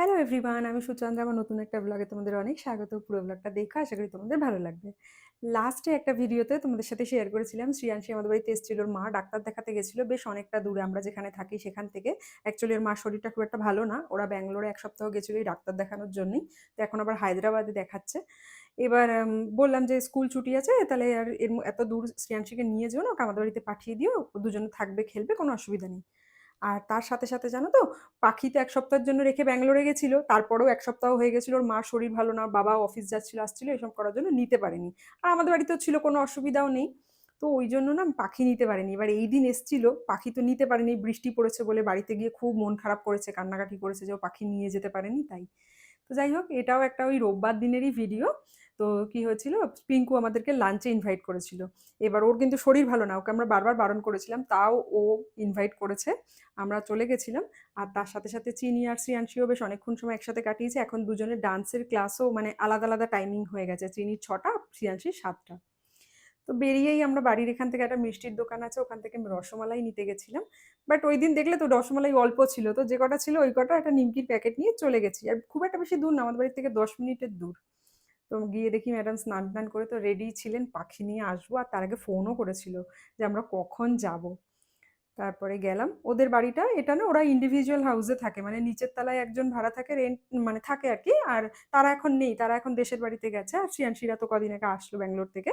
Hello everyone, আমি সুচন্দ্রা। আমার নতুন একটা ব্লগে তোমাদের অনেক স্বাগত। পুরো ব্লগটা দেখো, আশা করি তোমাদের ভালো লাগবে। লাস্টে একটা ভিডিওতে তোমাদের সাথে শেয়ার করেছিলাম শ্রিয়াংশী আমাদের বাড়িতে এসেছিল। ওর মা ডাক্তার দেখাতে গেছিল বেশ অনেকটা দূরে, আমরা যেখানে থাকি সেখান থেকে। অ্যাকচুয়ালি ওর মার শরীরটা খুব একটা ভালো না, ওরা ব্যাঙ্গালোরে 1 সপ্তাহ গেছিলো এই ডাক্তার দেখানোর জন্যই। তো এখন আবার হায়দ্রাবাদে দেখাচ্ছে। এবার বললাম যে স্কুল ছুটি আছে, তাহলে আর এত দূর শ্রিয়াংশীকে নিয়ে যেও না, ওকে আমাদের বাড়িতে পাঠিয়ে দিও, ও দুজনে থাকবে খেলবে, কোনো অসুবিধা নেই। আর তার সাথে, সাথে জানো তো, পাখি তো ১ সপ্তাহের জন্য রেখে ব্যাঙ্গালোরে গেছিল। তারপরেও ১ সপ্তাহ হয়ে গেছিল, ওর মার শরীর ভালো না, বাবা অফিস যাচ্ছিল আসছিল, এসব করার জন্য নিতে পারেনি। আর আমাদের বাড়িতেও ছিল, কোনো অসুবিধাও নেই। তো ওই জন্য না পাখি নিতে পারেনি। এবার এইদিন এসছিল, পাখি তো নিতে পারেনি, বৃষ্টি পড়েছে বলে বাড়িতে গিয়ে খুব মন খারাপ করেছে, কান্নাকাটি করেছে যে ও পাখি নিয়ে যেতে পারেনি তাই। তো যাই হোক, এটাও একটা ওই রোববার দিনেরই ভিডিও। তো কি হয়েছিল, পিঙ্কু আমাদেরকে লাঞ্চে ইনভাইট করেছিল। এবার ওর কিন্তু শরীর ভালো না, ওকে আমরা বারবার বারণ করেছিলাম, তাও ও ইনভাইট করেছে। আমরা চলে গেছিলাম। আর তার সাথে সাথে চিনি আর শ্রিয়াংশীও বেশ অনেকক্ষণ সময় একসাথে কাটিয়েছে। এখন দুজনের ডান্সের ক্লাসও মানে আলাদা আলাদা টাইমিং হয়ে গেছে, চিনির 6টা, শ্রিয়াংশীর 7টা। তো বেরিয়েই আমরা বাড়ির এখান থেকে একটা মিষ্টির দোকান আছে, ওখান থেকে রসমালাই নিতে গেছিলাম। বাট ওই দিন দেখলে তো রসমালাই অল্প ছিল, তো যে কটা ছিল ওই কটা একটা নিমকির প্যাকেট নিয়ে চলে গেছি। আর খুব একটা বেশি দূর না, আমাদের বাড়ি থেকে 10 মিনিটের দূর। তো গিয়ে দেখি ম্যাডাম স্নান টান করে তো রেডি ছিলেন, পাখি নিয়ে আসবো, আর তার আগে ফোনও করেছিল যে আমরা কখন যাব। তারপরে গেলাম ওদের বাড়িটা। এটা না, ওরা ইন্ডিভিজুয়াল হাউসে থাকে, মানে নিচের তলায় একজন ভাড়া থাকে, রেন্ট মানে থাকে আর কি। আর তারা এখন নেই, তারা এখন দেশের বাড়িতে গেছে। আর শ্রিয়াংশীরা তো কদিন আগে আসলো ব্যাঙ্গালোর থেকে।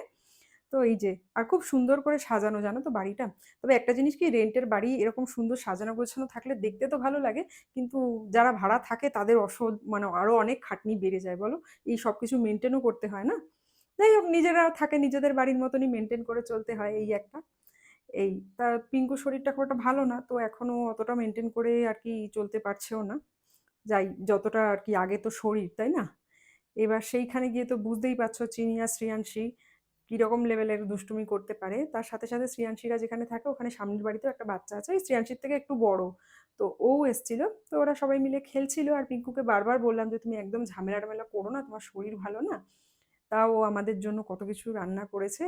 তো এই যে, আর খুব সুন্দর করে সাজানো জানো তো বাড়িটা। তবে একটা জিনিস কি, রেন্টের বাড়ি এরকম সুন্দর সাজানো গোছানো থাকলে দেখতে তো ভালো লাগে, কিন্তু যারা ভাড়া থাকে তাদের মানে আরো অনেক খাটনি বেড়ে যায় বলো। এই সব কিছু মেনটেনও করতে হয় না। যাই হোক, নিজেরা থাকে, নিজেদের বাড়ির মতনই মেনটেন করে চলতে হয়, এই একটা। এই তা পিঙ্কুর শরীরটা খুব একটা ভালো না, তো এখনো অতটা মেনটেন করে আর কি চলতে পারছেও না। যাই যতটা আর কি, আগে তো শরীর, তাই না? এবার সেইখানে গিয়ে তো বুঝতেই পারছো চিনি আর শ্রিয়াংশী কিরকম লেভেলের দুষ্টুমি করতে পারে। তার সাথে সাথে শ্রিয়াংশীরা যেখানে থাকে ওখানে সামনের বাড়িতেও একটা বাচ্চা আছে, ওই শ্রিয়াংশীর থেকে একটু বড়। তো ও এসছিল। তো ওরা সবাই মিলে খেলছিল, আর পিঙ্কুকে বারবার বললাম যে তুমি একদম ঝামেলা টামেলা করো না, তোমার শরীর ভালো না। তাও ও আমাদের জন্য কত কিছু রান্না করেছে।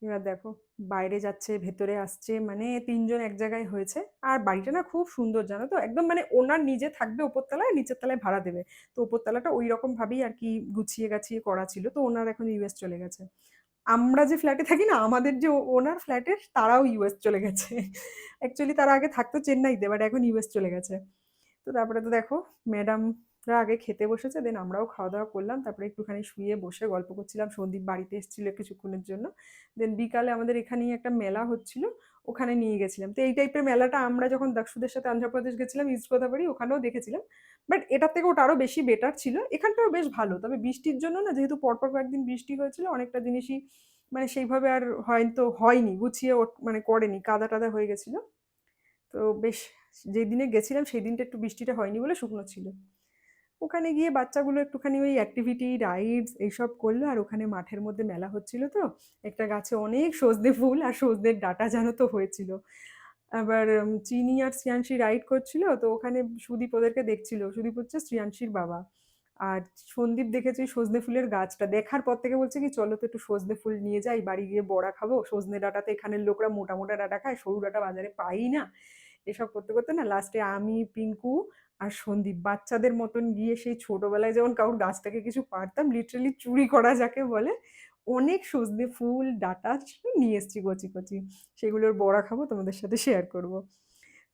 এবার দেখো, বাইরে যাচ্ছে ভেতরে আসছে, মানে 3জন এক জায়গায় হয়েছে। আর বাড়িটা না খুব সুন্দর জানো তো, একদম মানে ওনার নিজে থাকবে উপরতলায়, নিচের তলায় ভাড়া দেবে। তো উপরতলাটা ওই রকম ভাবেই আর কি গুছিয়ে গাছিয়ে করা ছিল। তো ওনার এখন ইউএস চলে গেছে। আমরা যে ফ্ল্যাটে থাকি না, আমাদের যে ওনার ফ্ল্যাটের তারাও ইউএস চলে গেছে। অ্যাকচুয়ালি তারা আগে থাকতো চেন্নাইতে, বাট এখন ইউএস চলে গেছে। তো তারপরে তো দেখো, ম্যাডামরা আগে খেতে বসেছে, দেন আমরাও খাওয়া দাওয়া করলাম। তারপরে একটুখানি শুয়ে বসে গল্প করছিলাম, সন্দীপ বাড়িতে এসেছিল কিছুক্ষণের জন্য। দেন বিকালে আমাদের এখানেই একটা মেলা হচ্ছিল, ওখানে নিয়ে গেছিলাম। তো এই টাইপের মেলাটা আমরা যখন দাক্ষুদের সাথে অন্ধ্রপ্রদেশ গেছিলাম ইস্ট গোদাবরী, ওখানেও দেখেছিলাম। বাট এটার থেকে ওটা আরো বেশি বেটার ছিল, এখানটাও বেশ ভালো। তবে বৃষ্টির জন্য না, যেহেতু পরপর কয়েকদিন বৃষ্টি হয়েছিল, অনেকটা জিনিসই মানে সেইভাবে আর হয়তো হয়নি, গুছিয়ে মানে করেনি, কাদা টাদা হয়ে গেছিল। তো বেশ, যেদিনে গেছিলাম সেই দিনটা একটু বৃষ্টিটা হয়নি বলে শুকনো ছিল। ওখানে গিয়ে বাচ্চাগুলো একটুখানি ওই অ্যাক্টিভিটি রাইডস এইসব করলো। আর ওখানে মাঠের মধ্যে মেলা হচ্ছিল তো, একটা গাছে অনেক সজনে ফুল আর সজনের ডাঁটা জানো তো হয়েছিল। আবার চিনি আর শ্রিয়াংশী রাইড করছিল, তো ওখানে সুদীপ ওদেরকে দেখছিল। সুদীপ হচ্ছে শ্রিয়াংশীর বাবা। আর সন্দীপ দেখেছে ওই সজনে ফুলের গাছটা, দেখার পর থেকে বলছে কি চলো তো একটু সজনে ফুল নিয়ে যাই, বাড়ি গিয়ে বড়া খাবো। সজনে ডাঁটাতে এখানের লোকরা মোটা মোটা ডাঁটা খায়, সরু ডাঁটা বাজারে পাই না। এসব করতে করতে না লাস্টে আমি, পিঙ্কু আর সন্দীপ বাচ্চাদের মতন গিয়ে, সেই ছোটবেলায় যেমন কারোর গাছ থেকে কিছু পারতাম, লিটারালি চুরি করা যাকে বলে, অনেক সজনে ফুল ডাঁটা নিয়ে এসেছি কচি কচি। সেগুলোর বড়া খাবো, তোমাদের সাথে শেয়ার করব।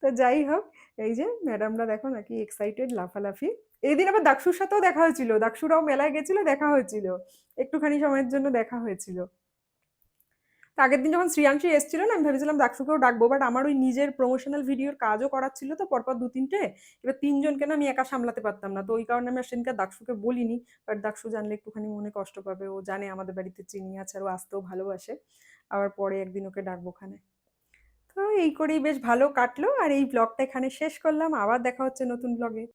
তো যাই হোক, এই যে ম্যাডামরা দেখো নাকি এক্সাইটেড, লাফালাফি। এই দিন আবার দাক্ষুর সাথেও দেখা হয়েছিল, দাক্ষুরাও মেলায় গেছিল, দেখা হয়েছিল একটুখানি সময়ের জন্য দেখা হয়েছিল। তো আগের দিন যখন শ্রিয়াংশী এসেছিল না, আমি ভেবেছিলাম দাক্ষুকেও ডাকবো, বাট আমার ওই নিজের প্রমোশনাল ভিডিওর কাজও করার ছিল তো পরপর 2-3টে। এবার 3জনকে না আমি একা সামলাতে পারতাম না, তো ওই কারণে আমি আর সেদিনকে দাক্ষুকে বলিনি। বাট দাক্ষু জানলে একটুখানি মনে কষ্ট পাবে, ও জানে আমাদের বাড়িতে চিনি আছে আর ও আসতেও ভালোবাসে। আবার পরে একদিন ওকে ডাকবো ওখানে। তো এই করেই বেশ ভালো কাটলো, আর এই ব্লগটা এখানে শেষ করলাম। আবার দেখা হচ্ছে নতুন ব্লগে।